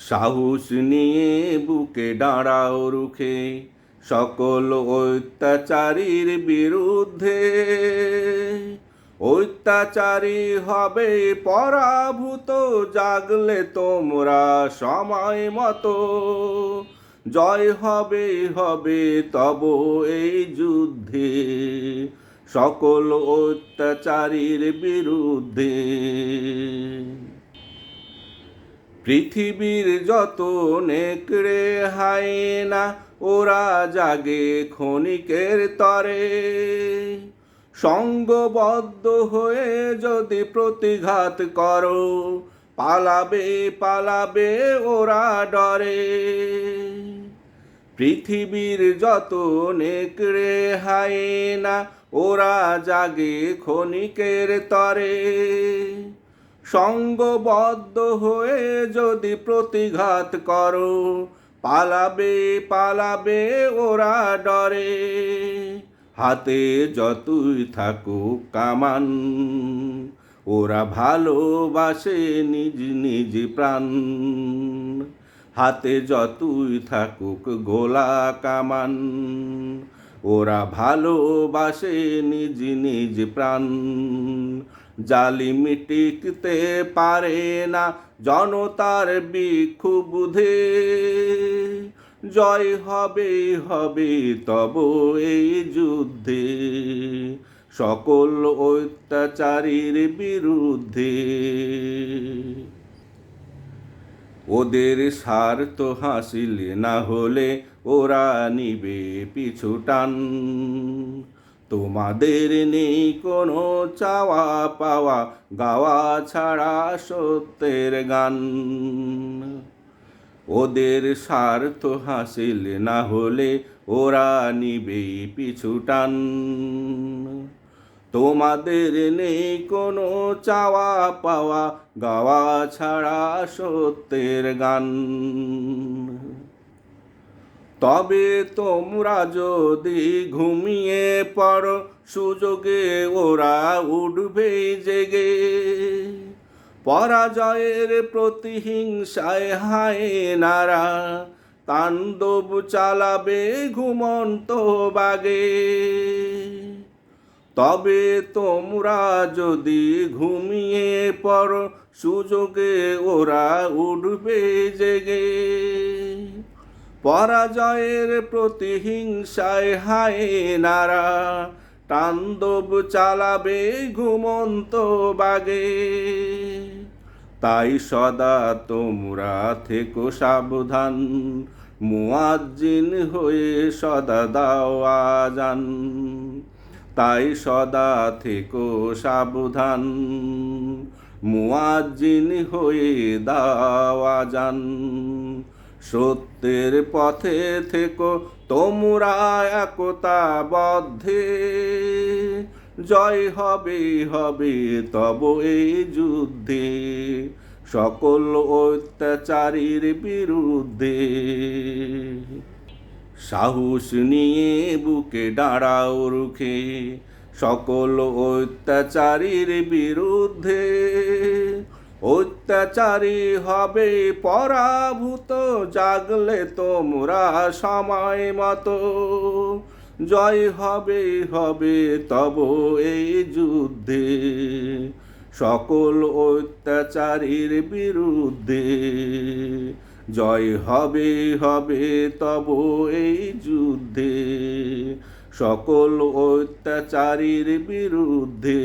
সাহস নিয়ে বুকে দাঁড়াও রুখে সকল অত্যাচারীর বিরুদ্ধে। অত্যাচারী হবে পরাভূত, জাগলে তোমরা সময় মতো। জয় হবে হবে তব এই যুদ্ধে, সকল অত্যাচারীর বিরুদ্ধে। পৃথিবীর যত নেকড়ে হায়না, ওরা জাগে ক্ষণিকের তরে। সঙ্গবদ্ধ হয়ে যদি প্রতিঘাত করো, পালাবে পালাবে ওরা ডরে। পৃথিবীর যত নেকড়ে হায়না, ওরা জাগে ক্ষণিকের তরে। সঙ্গবদ্ধ হয়ে যদি প্রতিঘাত করো, পালাবে পালাবে ওরা ডরে। হাতে যতই থাকুক কামান, ওরা ভালোবাসে নিজ নিজ প্রাণ। হাতে যতই থাকুক গোলা কামান, ওরা ভালোবাসে নিজ নিজ প্রাণ। জালিম টিকতে পারে না জনতার বিক্ষুব্ধে, জয় হবে হবে তব এই যুদ্ধে, সকল অত্যাচারীর বিরুদ্ধে। ওদের স্বার্থ হাসিল না হলে ওরা নিবে পিছু টান। তোমাদের নেই কোনো চাওয়া পাওয়া, গাওয়া ছাড়া সত্যের গান। ওদের স্বার্থ হাসিল না হলে ওরা নিবে পিছু টান। তোমাদের নেই কোনো চাওয়া পাওয়া, গাওয়া ছাড়া সত্যের গান। তবে তোমরা যদি ঘুমিয়ে পড়ো, সুযোগে ওরা উঠবে জেগে। পরাজয়ের প্রতিহিংসায় হায়নারা তাণ্ডব চালাবে ঘুমন্ত বাগে। তবে তোমরা যদি ঘুমিয়ে পড়ো, সুযোগে ওরা উঠবে জেগে। পরাজয়ের প্রতিহিংসায় হায়নারা তাণ্ডব চালাবে ঘুমন্ত বাগে। তাই সদা তোমরা থেকো সাবধান, মুয়াজ্জিন হয়ে সদা দাও আযান। তাই সদা থেকো সাবধান, মুয়াজ্জিন হয়ে দাও আযান। সত্যের পথে থেকো তোমরা একতাবদ্ধে, জয় হবে হবে তব এই যুদ্ধে, সকল অত্যাচারীর বিরুদ্ধে। সাহস নিয়ে বুকে দাঁড়াও রুখে সকল অত্যাচারীর বিরুদ্ধে। অত্যাচারী হবে পরাভূত, জাগলে তোমরা সময় মতো। জয় হবে হবে তব এই যুদ্ধে, সকল অত্যাচারীর বিরুদ্ধে। জয় হবে হবে তব এই যুদ্ধে, সকল অত্যাচারীর বিরুদ্ধে।